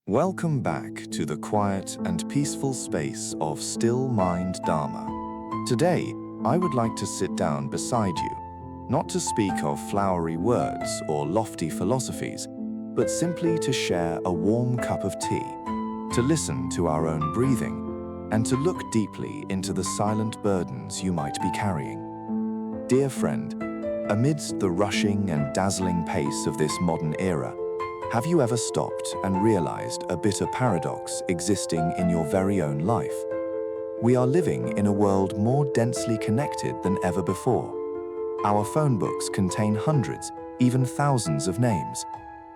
Welcome back to the quiet and peaceful space of Still Mind Dharma. Today, I would like to sit down beside you, not to speak of flowery words or lofty philosophies, but simply to share a warm cup of tea, to listen to our own breathing, and to look deeply into the silent burdens you might be carrying. Dear friend, amidst the rushing and dazzling pace of this modern era, have you ever stopped and realized a bitter paradox existing in your very own life? We are living in a world more densely connected than ever before. Our phone books contain hundreds, even thousands of names.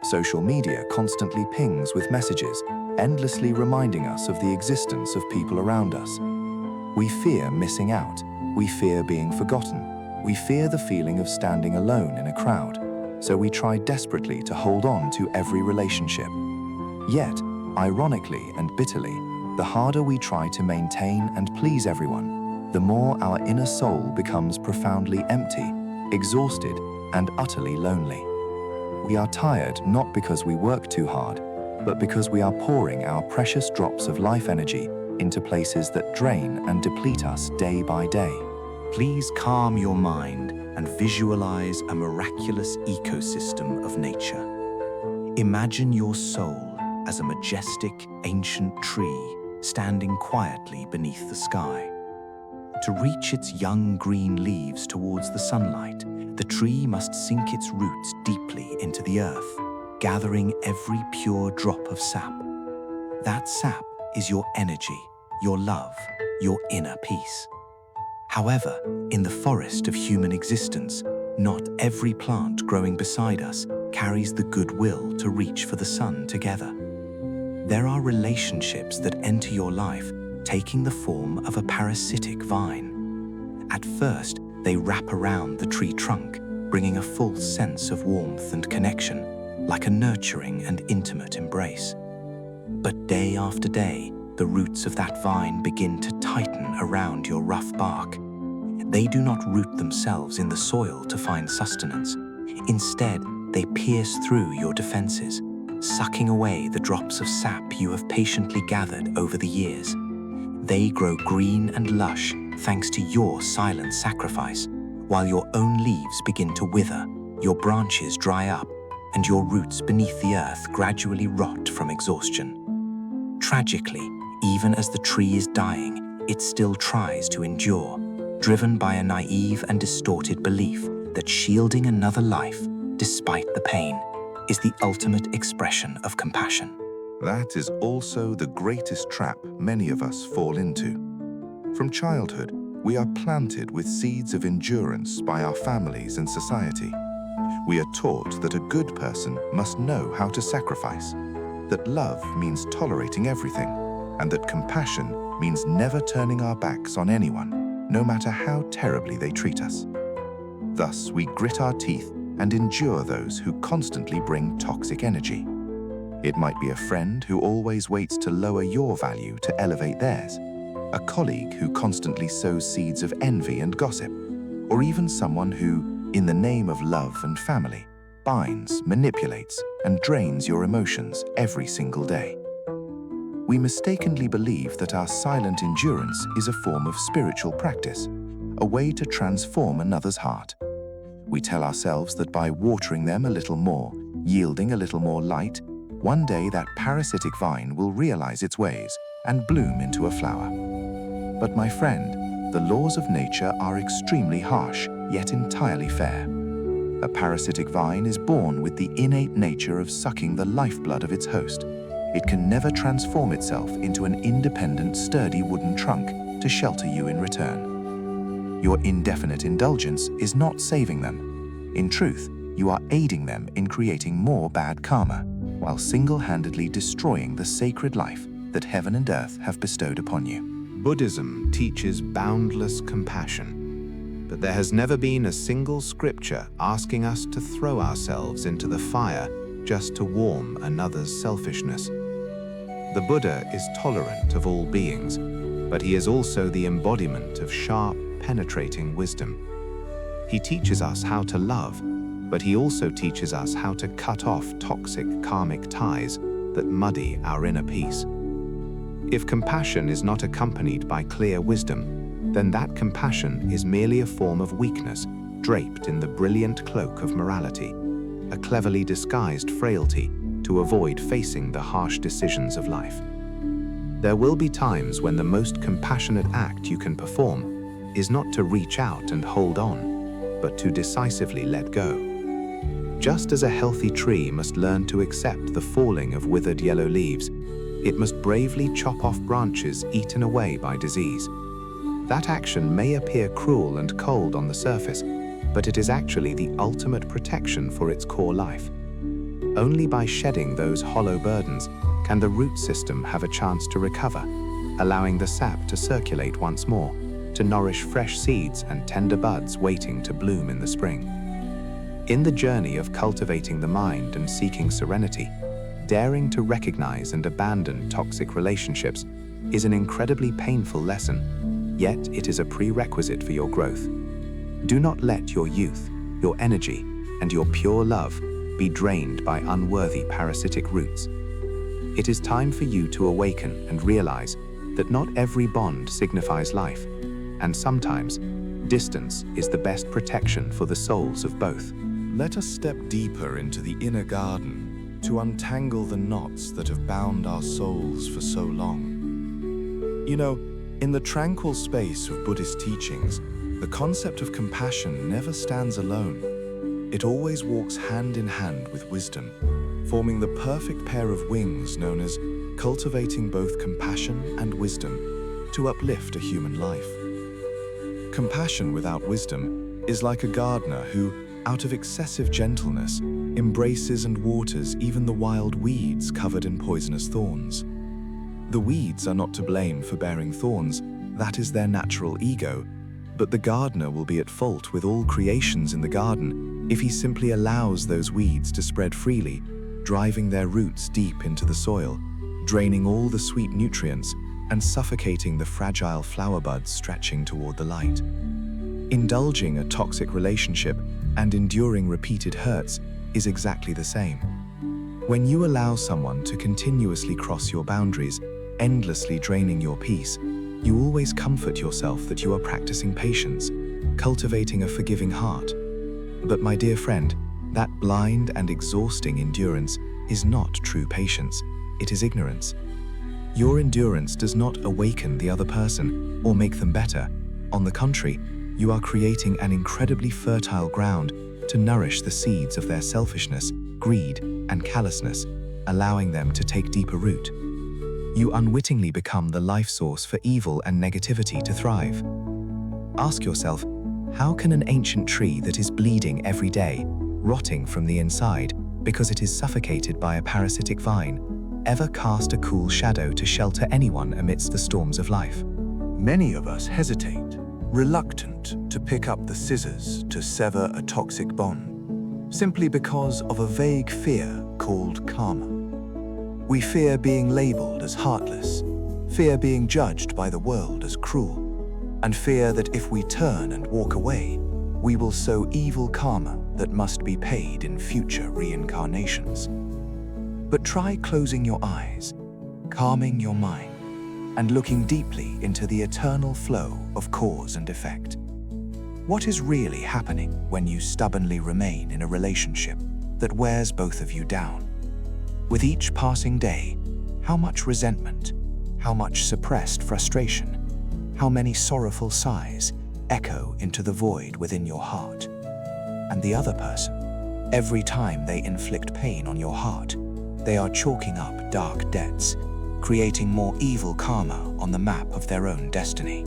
Social media constantly pings with messages, endlessly reminding us of the existence of people around us. We fear missing out. We fear being forgotten. We fear the feeling of standing alone in a crowd. So we try desperately to hold on to every relationship. Yet, ironically and bitterly, the harder we try to maintain and please everyone, the more our inner soul becomes profoundly empty, exhausted, and utterly lonely. We are tired not because we work too hard, but because we are pouring our precious drops of life energy into places that drain and deplete us day by day. Please calm your mind and visualize a miraculous ecosystem of nature. Imagine your soul as a majestic, ancient tree standing quietly beneath the sky. To reach its young green leaves towards the sunlight, the tree must sink its roots deeply into the earth, gathering every pure drop of sap. That sap is your energy, your love, your inner peace. However, in the forest of human existence, not every plant growing beside us carries the goodwill to reach for the sun together. There are relationships that enter your life taking the form of a parasitic vine. At first, they wrap around the tree trunk, bringing a full sense of warmth and connection, like a nurturing and intimate embrace. But day after day, the roots of that vine begin to tighten around your rough bark. They do not root themselves in the soil to find sustenance. Instead, they pierce through your defenses, sucking away the drops of sap you have patiently gathered over the years. They grow green and lush thanks to your silent sacrifice, while your own leaves begin to wither, your branches dry up, and your roots beneath the earth gradually rot from exhaustion. Tragically, even as the tree is dying, it still tries to endure, driven by a naive and distorted belief that shielding another life, despite the pain, is the ultimate expression of compassion. That is also the greatest trap many of us fall into. From childhood, we are planted with seeds of endurance by our families and society. We are taught that a good person must know how to sacrifice, that love means tolerating everything, and that compassion means never turning our backs on anyone, no matter how terribly they treat us. Thus, we grit our teeth and endure those who constantly bring toxic energy. It might be a friend who always waits to lower your value to elevate theirs, a colleague who constantly sows seeds of envy and gossip, or even someone who, in the name of love and family, binds, manipulates, and drains your emotions every single day. We mistakenly believe that our silent endurance is a form of spiritual practice, a way to transform another's heart. We tell ourselves that by watering them a little more, yielding a little more light, one day that parasitic vine will realize its ways and bloom into a flower. But my friend, the laws of nature are extremely harsh, yet entirely fair. A parasitic vine is born with the innate nature of sucking the lifeblood of its host. It can never transform itself into an independent, sturdy wooden trunk to shelter you in return. Your indefinite indulgence is not saving them. In truth, you are aiding them in creating more bad karma, while single-handedly destroying the sacred life that heaven and earth have bestowed upon you. Buddhism teaches boundless compassion, but there has never been a single scripture asking us to throw ourselves into the fire just to warm another's selfishness. The Buddha is tolerant of all beings, but he is also the embodiment of sharp, penetrating wisdom. He teaches us how to love, but he also teaches us how to cut off toxic karmic ties that muddy our inner peace. If compassion is not accompanied by clear wisdom, then that compassion is merely a form of weakness draped in the brilliant cloak of morality, a cleverly disguised frailty to avoid facing the harsh decisions of life. There will be times when the most compassionate act you can perform is not to reach out and hold on, but to decisively let go. Just as a healthy tree must learn to accept the falling of withered yellow leaves, it must bravely chop off branches eaten away by disease. That action may appear cruel and cold on the surface, but it is actually the ultimate protection for its core life. Only by shedding those hollow burdens can the root system have a chance to recover, allowing the sap to circulate once more, to nourish fresh seeds and tender buds waiting to bloom in the spring. In the journey of cultivating the mind and seeking serenity, daring to recognize and abandon toxic relationships is an incredibly painful lesson, yet it is a prerequisite for your growth. Do not let your youth, your energy, and your pure love be drained by unworthy parasitic roots. It is time for you to awaken and realize that not every bond signifies life, and sometimes distance is the best protection for the souls of both. Let us step deeper into the inner garden to untangle the knots that have bound our souls for so long. You know, in the tranquil space of Buddhist teachings, the concept of compassion never stands alone. It always walks hand in hand with wisdom, forming the perfect pair of wings known as cultivating both compassion and wisdom to uplift a human life. Compassion without wisdom is like a gardener who, out of excessive gentleness, embraces and waters even the wild weeds covered in poisonous thorns. The weeds are not to blame for bearing thorns, that is their natural ego, but the gardener will be at fault with all creations in the garden if he simply allows those weeds to spread freely, driving their roots deep into the soil, draining all the sweet nutrients and suffocating the fragile flower buds stretching toward the light. Indulging a toxic relationship and enduring repeated hurts is exactly the same. When you allow someone to continuously cross your boundaries, endlessly draining your peace, you always comfort yourself that you are practicing patience, cultivating a forgiving heart. But my dear friend, that blind and exhausting endurance is not true patience, it is ignorance. Your endurance does not awaken the other person or make them better. On the contrary, you are creating an incredibly fertile ground to nourish the seeds of their selfishness, greed, and callousness, allowing them to take deeper root. You unwittingly become the life source for evil and negativity to thrive. Ask yourself, how can an ancient tree that is bleeding every day, rotting from the inside because it is suffocated by a parasitic vine, ever cast a cool shadow to shelter anyone amidst the storms of life? Many of us hesitate, reluctant to pick up the scissors to sever a toxic bond, simply because of a vague fear called karma. We fear being labeled as heartless, fear being judged by the world as cruel, and fear that if we turn and walk away, we will sow evil karma that must be paid in future reincarnations. But try closing your eyes, calming your mind, and looking deeply into the eternal flow of cause and effect. What is really happening when you stubbornly remain in a relationship that wears both of you down? With each passing day, how much resentment, how much suppressed frustration, how many sorrowful sighs echo into the void within your heart? And the other person, every time they inflict pain on your heart, they are chalking up dark debts, creating more evil karma on the map of their own destiny.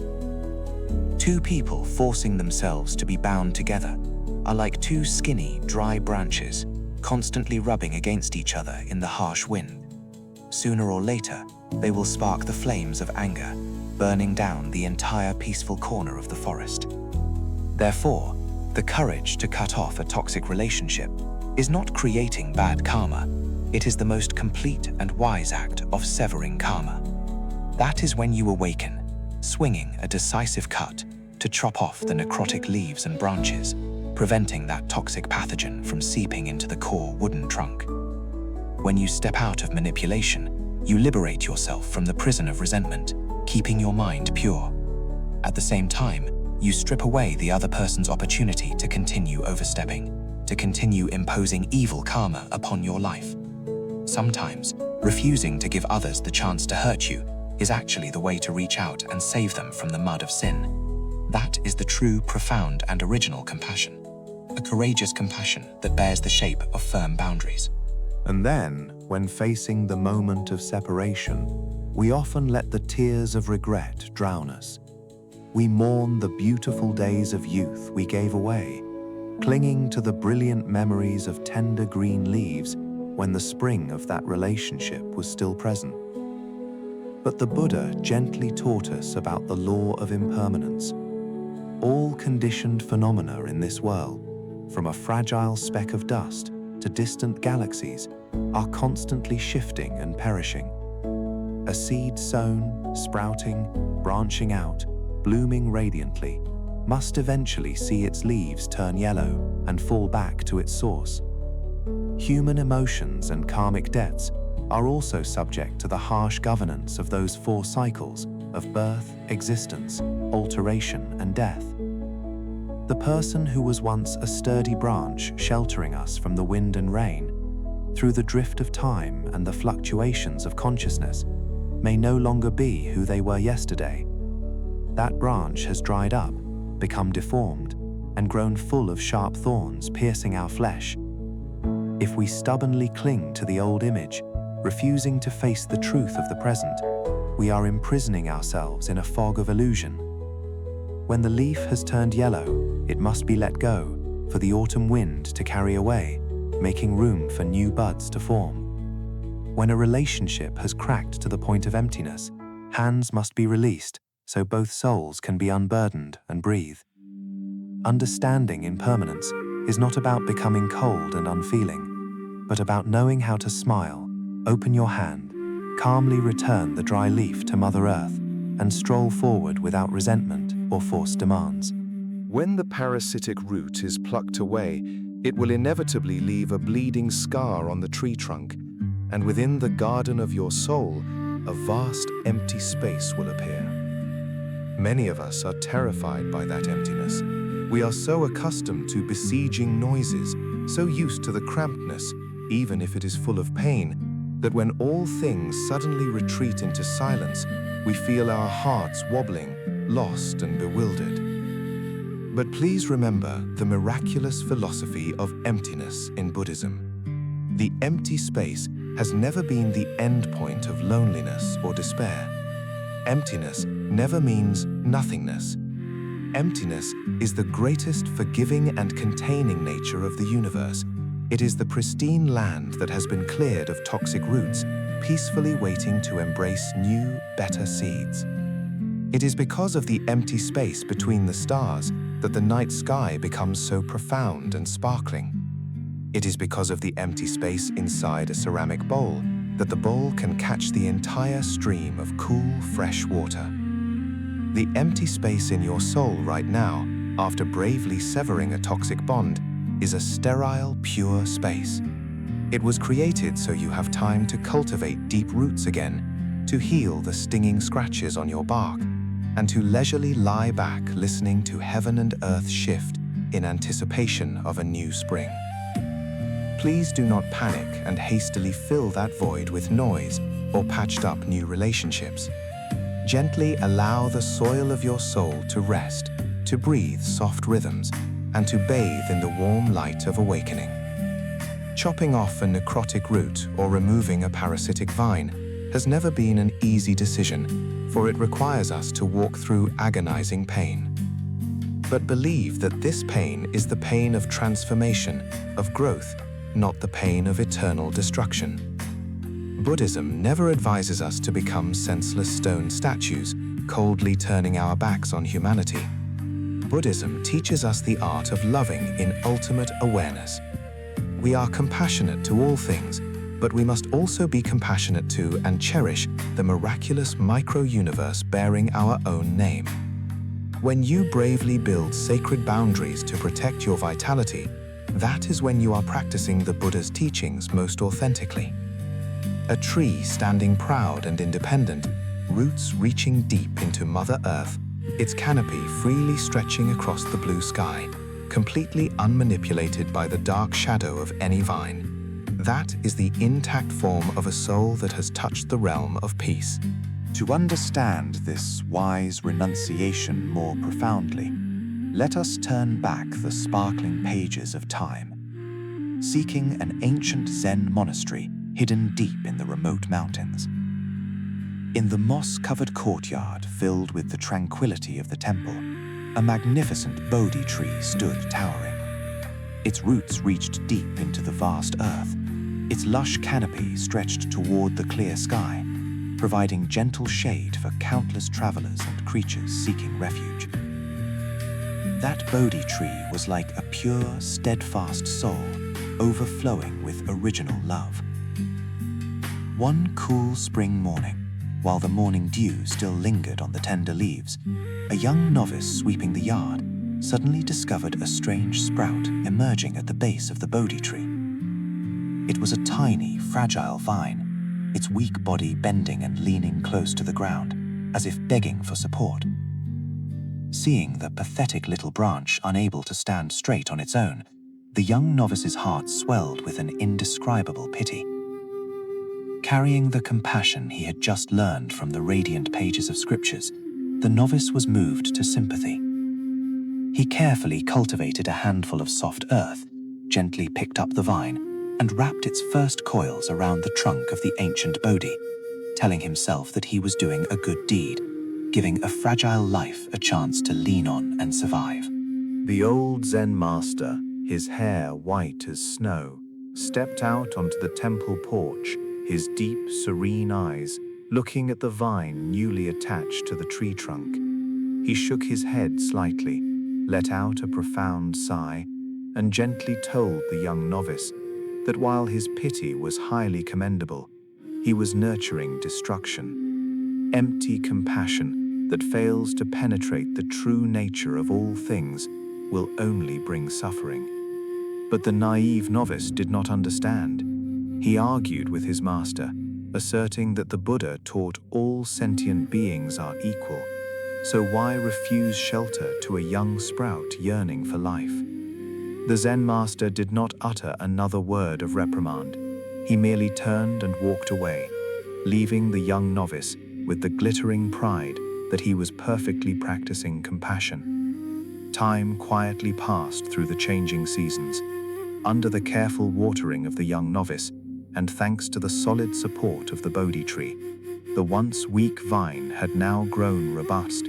Two people forcing themselves to be bound together are like two skinny, dry branches constantly rubbing against each other in the harsh wind. Sooner or later, they will spark the flames of anger, burning down the entire peaceful corner of the forest. Therefore, the courage to cut off a toxic relationship is not creating bad karma. It is the most complete and wise act of severing karma. That is when you awaken, swinging a decisive cut to chop off the necrotic leaves and branches, preventing that toxic pathogen from seeping into the core wooden trunk. When you step out of manipulation, you liberate yourself from the prison of resentment, keeping your mind pure. At the same time, you strip away the other person's opportunity to continue overstepping, to continue imposing evil karma upon your life. Sometimes, refusing to give others the chance to hurt you is actually the way to reach out and save them from the mud of sin. That is the true, profound, and original compassion. A courageous compassion that bears the shape of firm boundaries. And then, when facing the moment of separation, we often let the tears of regret drown us. We mourn the beautiful days of youth we gave away, clinging to the brilliant memories of tender green leaves when the spring of that relationship was still present. But the Buddha gently taught us about the law of impermanence. All conditioned phenomena in this world, from a fragile speck of dust to distant galaxies, are constantly shifting and perishing. A seed sown, sprouting, branching out, blooming radiantly, must eventually see its leaves turn yellow and fall back to its source. Human emotions and karmic debts are also subject to the harsh governance of those four cycles of birth, existence, alteration, and death. The person who was once a sturdy branch sheltering us from the wind and rain, through the drift of time and the fluctuations of consciousness, may no longer be who they were yesterday. That branch has dried up, become deformed, and grown full of sharp thorns piercing our flesh. If we stubbornly cling to the old image, refusing to face the truth of the present, we are imprisoning ourselves in a fog of illusion. When the leaf has turned yellow, it must be let go for the autumn wind to carry away, making room for new buds to form. When a relationship has cracked to the point of emptiness, hands must be released so both souls can be unburdened and breathe. Understanding impermanence is not about becoming cold and unfeeling, but about knowing how to smile, open your hand, calmly return the dry leaf to Mother Earth, and stroll forward without resentment or forced demands. When the parasitic root is plucked away, it will inevitably leave a bleeding scar on the tree trunk, and within the garden of your soul, a vast empty space will appear. Many of us are terrified by that emptiness. We are so accustomed to besieging noises, so used to the crampedness, even if it is full of pain, that when all things suddenly retreat into silence, we feel our hearts wobbling, lost and bewildered. But please remember the miraculous philosophy of emptiness in Buddhism. The empty space has never been the end point of loneliness or despair. Emptiness never means nothingness. Emptiness is the greatest forgiving and containing nature of the universe. It is the pristine land that has been cleared of toxic roots, peacefully waiting to embrace new, better seeds. It is because of the empty space between the stars that the night sky becomes so profound and sparkling. It is because of the empty space inside a ceramic bowl that the bowl can catch the entire stream of cool, fresh water. The empty space in your soul right now, after bravely severing a toxic bond, is a sterile, pure space. It was created so you have time to cultivate deep roots again, to heal the stinging scratches on your bark, and to leisurely lie back listening to heaven and earth shift in anticipation of a new spring. Please do not panic and hastily fill that void with noise or patched up new relationships. Gently allow the soil of your soul to rest, to breathe soft rhythms, and to bathe in the warm light of awakening. Chopping off a necrotic root or removing a parasitic vine has never been an easy decision, for it requires us to walk through agonizing pain. But believe that this pain is the pain of transformation, of growth, not the pain of eternal destruction. Buddhism never advises us to become senseless stone statues, coldly turning our backs on humanity. Buddhism teaches us the art of loving in ultimate awareness. We are compassionate to all things, but we must also be compassionate to and cherish the miraculous micro-universe bearing our own name. When you bravely build sacred boundaries to protect your vitality, that is when you are practicing the Buddha's teachings most authentically. A tree standing proud and independent, roots reaching deep into Mother Earth, its canopy freely stretching across the blue sky, completely unmanipulated by the dark shadow of any vine. That is the intact form of a soul that has touched the realm of peace. To understand this wise renunciation more profoundly, let us turn back the sparkling pages of time, seeking an ancient Zen monastery hidden deep in the remote mountains. In the moss-covered courtyard filled with the tranquility of the temple, a magnificent Bodhi tree stood towering. Its roots reached deep into the vast earth, its lush canopy stretched toward the clear sky, providing gentle shade for countless travelers and creatures seeking refuge. That Bodhi tree was like a pure, steadfast soul, overflowing with original love. One cool spring morning, while the morning dew still lingered on the tender leaves, a young novice sweeping the yard suddenly discovered a strange sprout emerging at the base of the Bodhi tree. It was a tiny, fragile vine, its weak body bending and leaning close to the ground, as if begging for support. Seeing the pathetic little branch unable to stand straight on its own, the young novice's heart swelled with an indescribable pity. Carrying the compassion he had just learned from the radiant pages of scriptures, the novice was moved to sympathy. He carefully cultivated a handful of soft earth, gently picked up the vine, and wrapped its first coils around the trunk of the ancient Bodhi, telling himself that he was doing a good deed, giving a fragile life a chance to lean on and survive. The old Zen master, his hair white as snow, stepped out onto the temple porch, his deep, serene eyes looking at the vine newly attached to the tree trunk. He shook his head slightly, let out a profound sigh, and gently told the young novice that while his pity was highly commendable, he was nurturing destruction. Empty compassion that fails to penetrate the true nature of all things will only bring suffering. But the naive novice did not understand. He argued with his master, asserting that the Buddha taught all sentient beings are equal, so why refuse shelter to a young sprout yearning for life? The Zen master did not utter another word of reprimand. He merely turned and walked away, leaving the young novice with the glittering pride that he was perfectly practicing compassion. Time quietly passed through the changing seasons, under the careful watering of the young novice, and thanks to the solid support of the Bodhi tree, the once weak vine had now grown robust.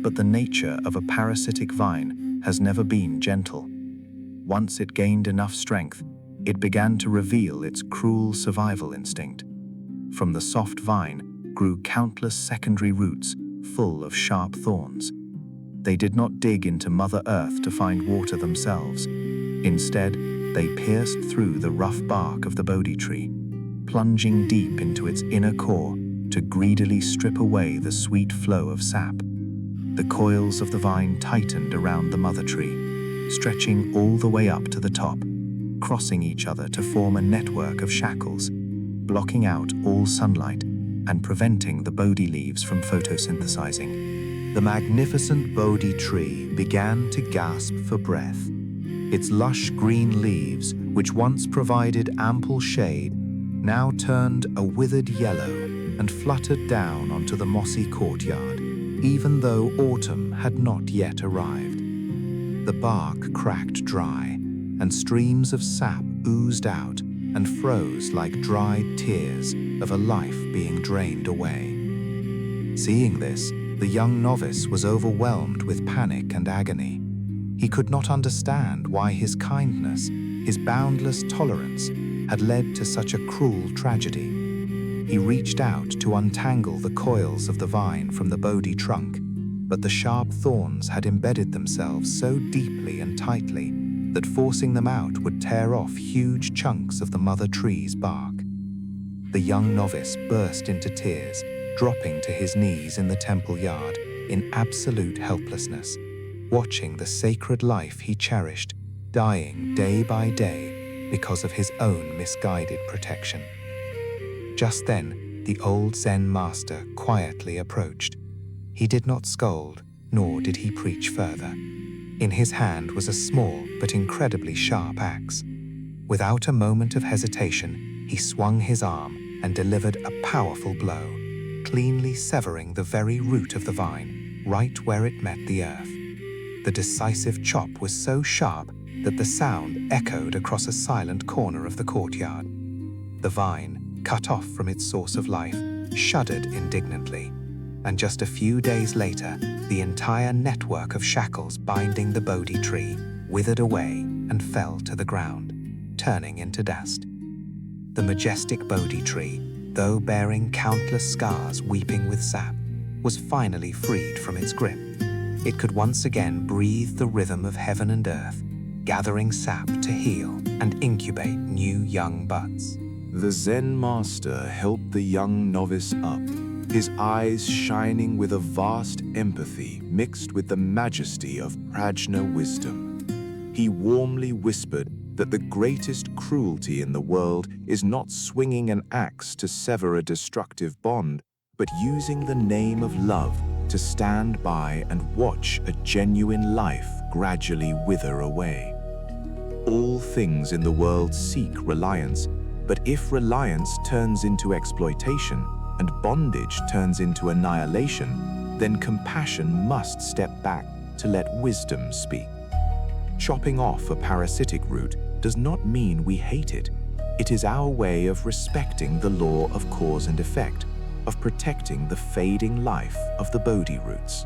But the nature of a parasitic vine has never been gentle. Once it gained enough strength, it began to reveal its cruel survival instinct. From the soft vine grew countless secondary roots full of sharp thorns. They did not dig into Mother Earth to find water themselves. Instead, they pierced through the rough bark of the Bodhi tree, plunging deep into its inner core to greedily strip away the sweet flow of sap. The coils of the vine tightened around the mother tree, stretching all the way up to the top, crossing each other to form a network of shackles, blocking out all sunlight and preventing the Bodhi leaves from photosynthesizing. The magnificent Bodhi tree began to gasp for breath. Its lush green leaves, which once provided ample shade, now turned a withered yellow and fluttered down onto the mossy courtyard, even though autumn had not yet arrived. The bark cracked dry, and streams of sap oozed out and froze like dried tears of a life being drained away. Seeing this, the young novice was overwhelmed with panic and agony. He could not understand why his kindness, his boundless tolerance, had led to such a cruel tragedy. He reached out to untangle the coils of the vine from the Bodhi trunk, but the sharp thorns had embedded themselves so deeply and tightly that forcing them out would tear off huge chunks of the mother tree's bark. The young novice burst into tears, dropping to his knees in the temple yard in absolute helplessness, watching the sacred life he cherished dying day by day because of his own misguided protection. Just then, the old Zen master quietly approached. He did not scold, nor did he preach further. In his hand was a small but incredibly sharp axe. Without a moment of hesitation, he swung his arm and delivered a powerful blow, cleanly severing the very root of the vine, right where it met the earth. The decisive chop was so sharp that the sound echoed across a silent corner of the courtyard. The vine, cut off from its source of life, shuddered indignantly, and just a few days later, the entire network of shackles binding the Bodhi tree withered away and fell to the ground, turning into dust. The majestic Bodhi tree, though bearing countless scars weeping with sap, was finally freed from its grip. It could once again breathe the rhythm of heaven and earth, gathering sap to heal and incubate new young buds. The Zen master helped the young novice up, his eyes shining with a vast empathy mixed with the majesty of prajna wisdom. He warmly whispered that the greatest cruelty in the world is not swinging an axe to sever a destructive bond, but using the name of love to stand by and watch a genuine life gradually wither away. All things in the world seek reliance, but if reliance turns into exploitation and bondage turns into annihilation, then compassion must step back to let wisdom speak. Chopping off a parasitic root does not mean we hate it. It is our way of respecting the law of cause and effect, of protecting the fading life of the Bodhi roots.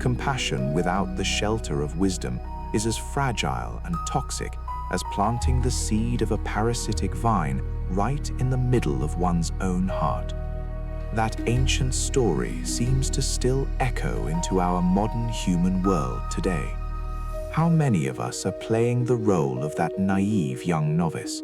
Compassion without the shelter of wisdom is as fragile and toxic as planting the seed of a parasitic vine right in the middle of one's own heart. That ancient story seems to still echo into our modern human world today. How many of us are playing the role of that naive young novice?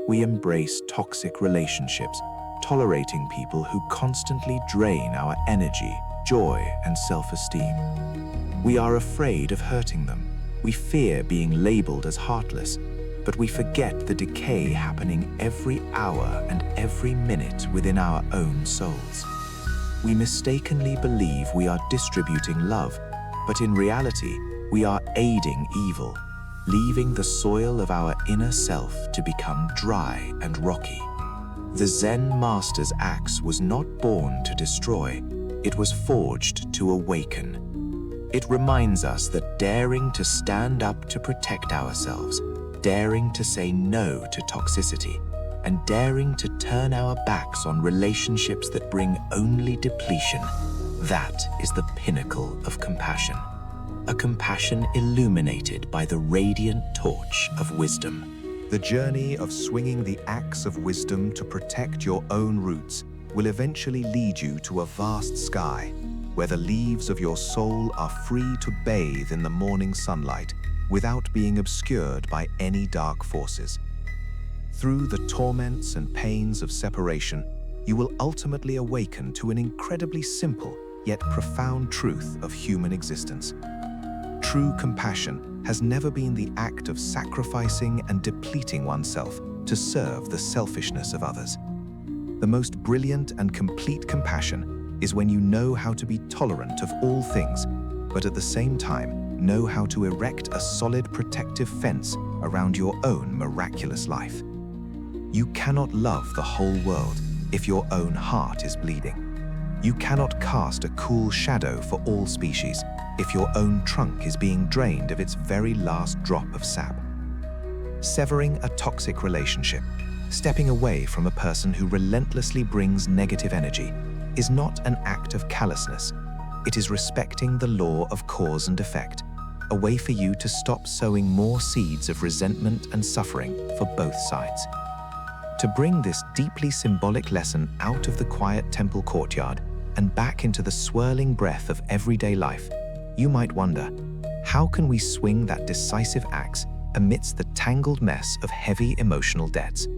We embrace toxic relationships, tolerating people who constantly drain our energy, joy, and self-esteem. We are afraid of hurting them. We fear being labeled as heartless, but we forget the decay happening every hour and every minute within our own souls. We mistakenly believe we are distributing love, but in reality, we are aiding evil, leaving the soil of our inner self to become dry and rocky. The Zen master's axe was not born to destroy, it was forged to awaken. It reminds us that daring to stand up to protect ourselves, daring to say no to toxicity, and daring to turn our backs on relationships that bring only depletion, that is the pinnacle of compassion. A compassion illuminated by the radiant torch of wisdom. The journey of swinging the axe of wisdom to protect your own roots will eventually lead you to a vast sky, where the leaves of your soul are free to bathe in the morning sunlight without being obscured by any dark forces. Through the torments and pains of separation, you will ultimately awaken to an incredibly simple yet profound truth of human existence. True compassion has never been the act of sacrificing and depleting oneself to serve the selfishness of others. The most brilliant and complete compassion is when you know how to be tolerant of all things, but at the same time know how to erect a solid protective fence around your own miraculous life. You cannot love the whole world if your own heart is bleeding. You cannot cast a cool shadow for all species if your own trunk is being drained of its very last drop of sap. Severing a toxic relationship, stepping away from a person who relentlessly brings negative energy, is not an act of callousness. It is respecting the law of cause and effect, a way for you to stop sowing more seeds of resentment and suffering for both sides. To bring this deeply symbolic lesson out of the quiet temple courtyard and back into the swirling breath of everyday life, you might wonder, how can we swing that decisive axe amidst the tangled mess of heavy emotional debts?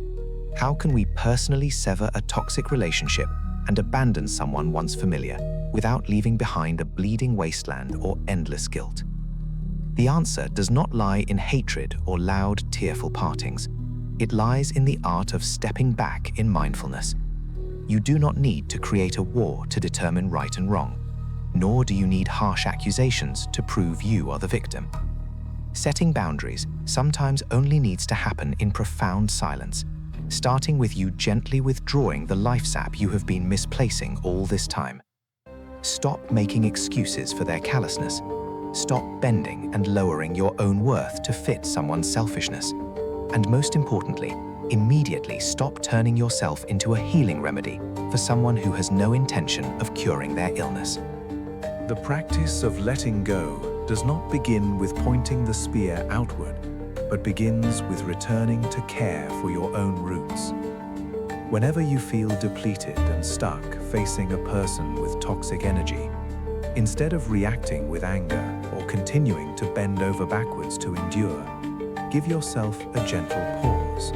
How can we personally sever a toxic relationship and abandon someone once familiar without leaving behind a bleeding wasteland or endless guilt? The answer does not lie in hatred or loud, tearful partings. It lies in the art of stepping back in mindfulness, You do not need to create a war to determine right and wrong, nor do you need harsh accusations to prove you are the victim. Setting boundaries sometimes only needs to happen in profound silence, starting with you gently withdrawing the life sap you have been misplacing all this time. Stop making excuses for their callousness. Stop bending and lowering your own worth to fit someone's selfishness. And most importantly, immediately stop turning yourself into a healing remedy for someone who has no intention of curing their illness. The practice of letting go does not begin with pointing the spear outward, but begins with returning to care for your own roots. Whenever you feel depleted and stuck facing a person with toxic energy, instead of reacting with anger or continuing to bend over backwards to endure, give yourself a gentle pause.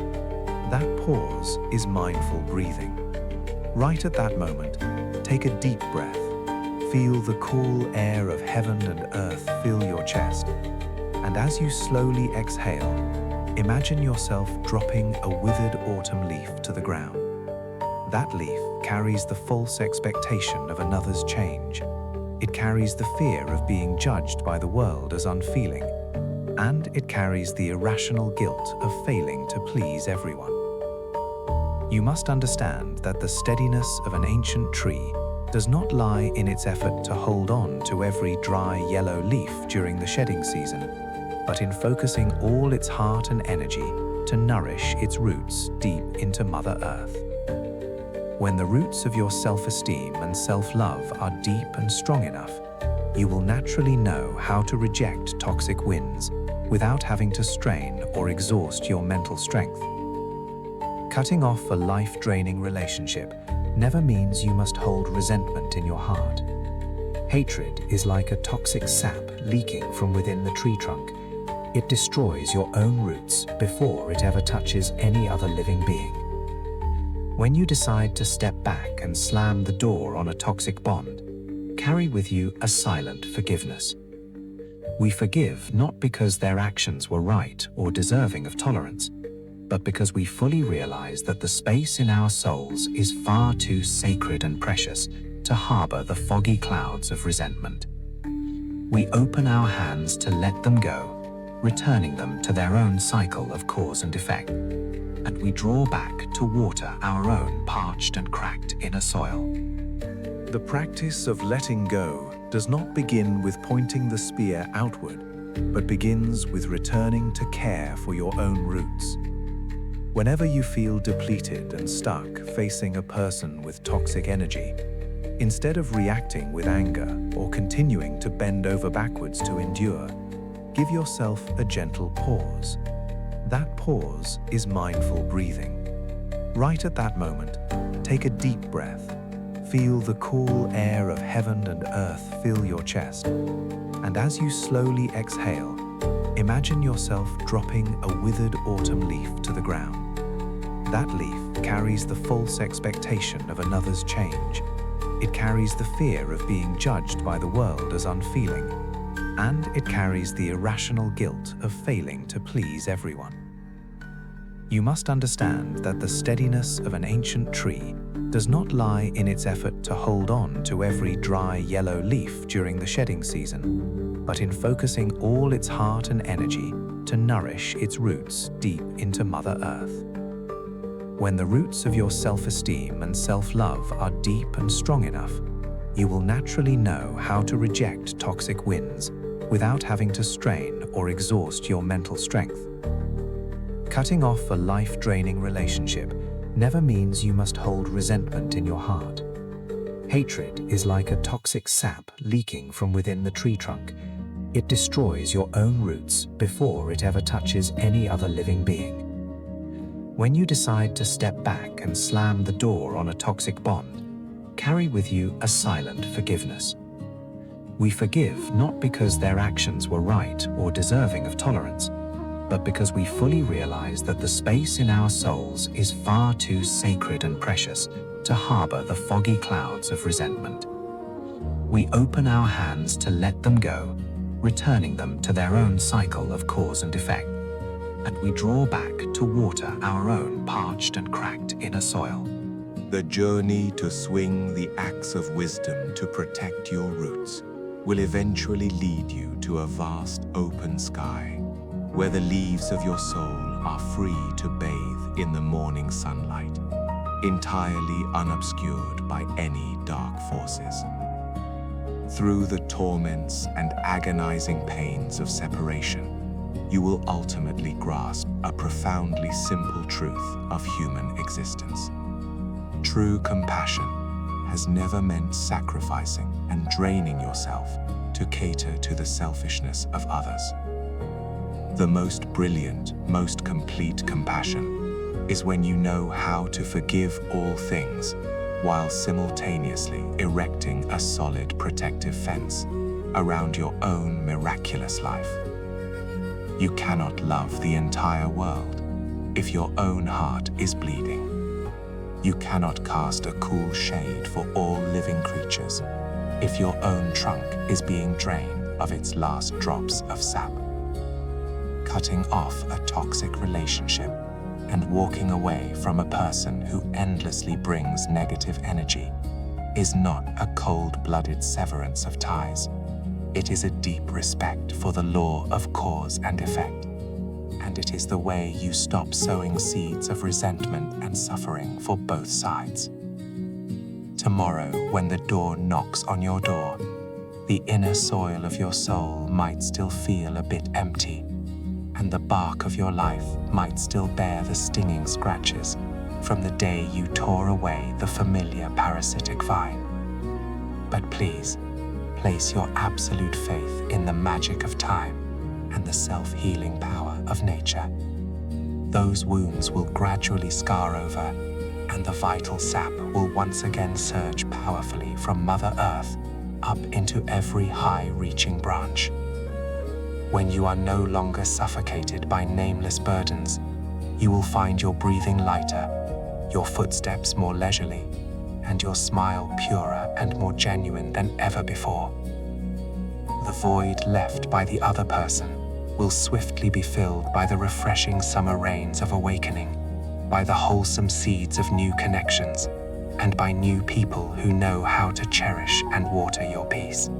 That pause is mindful breathing. Right at that moment, take a deep breath. Feel the cool air of heaven and earth fill your chest. And as you slowly exhale, imagine yourself dropping a withered autumn leaf to the ground. That leaf carries the false expectation of another's change. It carries the fear of being judged by the world as unfeeling. And it carries the irrational guilt of failing to please everyone. You must understand that the steadiness of an ancient tree does not lie in its effort to hold on to every dry yellow leaf during the shedding season, but in focusing all its heart and energy to nourish its roots deep into Mother Earth. When the roots of your self-esteem and self-love are deep and strong enough, you will naturally know how to reject toxic winds without having to strain or exhaust your mental strength. Cutting off a life-draining relationship never means you must hold resentment in your heart. Hatred is like a toxic sap leaking from within the tree trunk. It destroys your own roots before it ever touches any other living being. When you decide to step back and slam the door on a toxic bond, carry with you a silent forgiveness. We forgive not because their actions were right or deserving of tolerance, but because we fully realize that the space in our souls is far too sacred and precious to harbor the foggy clouds of resentment. We open our hands to let them go, returning them to their own cycle of cause and effect, and we draw back to water our own parched and cracked inner soil. The practice of letting go does not begin with pointing the spear outward, but begins with returning to care for your own roots. Whenever you feel depleted and stuck facing a person with toxic energy, instead of reacting with anger or continuing to bend over backwards to endure, give yourself a gentle pause. That pause is mindful breathing. Right at that moment, take a deep breath. Feel the cool air of heaven and earth fill your chest. And as you slowly exhale, imagine yourself dropping a withered autumn leaf to the ground. That leaf carries the false expectation of another's change. It carries the fear of being judged by the world as unfeeling. And it carries the irrational guilt of failing to please everyone. You must understand that the steadiness of an ancient tree does not lie in its effort to hold on to every dry yellow leaf during the shedding season, but in focusing all its heart and energy to nourish its roots deep into Mother Earth. When the roots of your self-esteem and self-love are deep and strong enough, you will naturally know how to reject toxic winds without having to strain or exhaust your mental strength. Cutting off a life-draining relationship never means you must hold resentment in your heart. Hatred is like a toxic sap leaking from within the tree trunk. It destroys your own roots before it ever touches any other living being. When you decide to step back and slam the door on a toxic bond, carry with you a silent forgiveness. We forgive not because their actions were right or deserving of tolerance, but because we fully realize that the space in our souls is far too sacred and precious to harbor the foggy clouds of resentment. We open our hands to let them go, returning them to their own cycle of cause and effect, and we draw back to water our own parched and cracked inner soil. The journey to swing the axe of wisdom to protect your roots will eventually lead you to a vast open sky, where the leaves of your soul are free to bathe in the morning sunlight, entirely unobscured by any dark forces. Through the torments and agonizing pains of separation, you will ultimately grasp a profoundly simple truth of human existence. True compassion has never meant sacrificing and draining yourself to cater to the selfishness of others. The most brilliant, most complete compassion is when you know how to forgive all things while simultaneously erecting a solid protective fence around your own miraculous life. You cannot love the entire world if your own heart is bleeding. You cannot cast a cool shade for all living creatures if your own trunk is being drained of its last drops of sap. Cutting off a toxic relationship and walking away from a person who endlessly brings negative energy is not a cold-blooded severance of ties. It is a deep respect for the law of cause and effect. And it is the way you stop sowing seeds of resentment and suffering for both sides. Tomorrow, when the dawn knocks on your door, the inner soil of your soul might still feel a bit empty, and the bark of your life might still bear the stinging scratches from the day you tore away the familiar parasitic vine. But please, place your absolute faith in the magic of time and the self-healing power of nature. Those wounds will gradually scar over, and the vital sap will once again surge powerfully from Mother Earth up into every high-reaching branch. When you are no longer suffocated by nameless burdens, you will find your breathing lighter, your footsteps more leisurely, and your smile purer and more genuine than ever before. The void left by the other person will swiftly be filled by the refreshing summer rains of awakening, by the wholesome seeds of new connections, and by new people who know how to cherish and water your peace.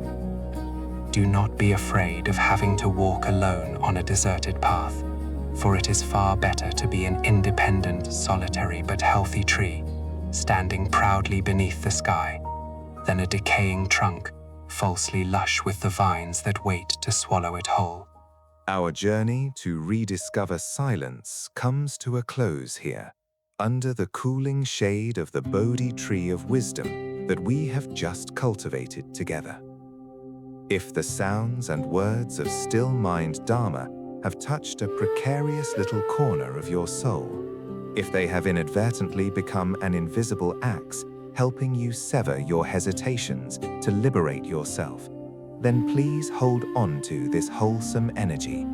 Do not be afraid of having to walk alone on a deserted path, for it is far better to be an independent, solitary but healthy tree, standing proudly beneath the sky, than a decaying trunk, falsely lush with the vines that wait to swallow it whole. Our journey to rediscover silence comes to a close here, under the cooling shade of the Bodhi tree of wisdom that we have just cultivated together. If the sounds and words of still mind Dharma have touched a precarious little corner of your soul, if they have inadvertently become an invisible axe helping you sever your hesitations to liberate yourself, then please hold on to this wholesome energy.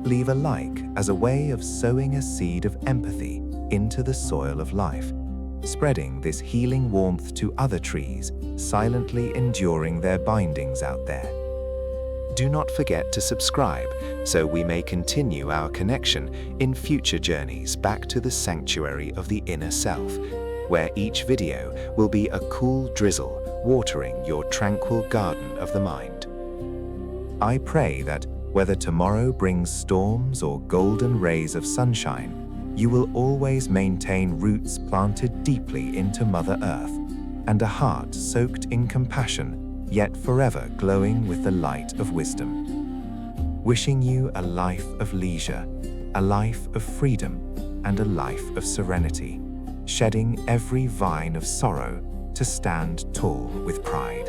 Leave a like as a way of sowing a seed of empathy into the soil of life, spreading this healing warmth to other trees, silently enduring their bindings out there. Do not forget to subscribe so we may continue our connection in future journeys back to the sanctuary of the inner self, where each video will be a cool drizzle watering your tranquil garden of the mind. I pray that whether tomorrow brings storms or golden rays of sunshine, you will always maintain roots planted deeply into Mother Earth and a heart soaked in compassion, yet forever glowing with the light of wisdom. Wishing you a life of leisure, a life of freedom, and a life of serenity, shedding every vine of sorrow to stand tall with pride.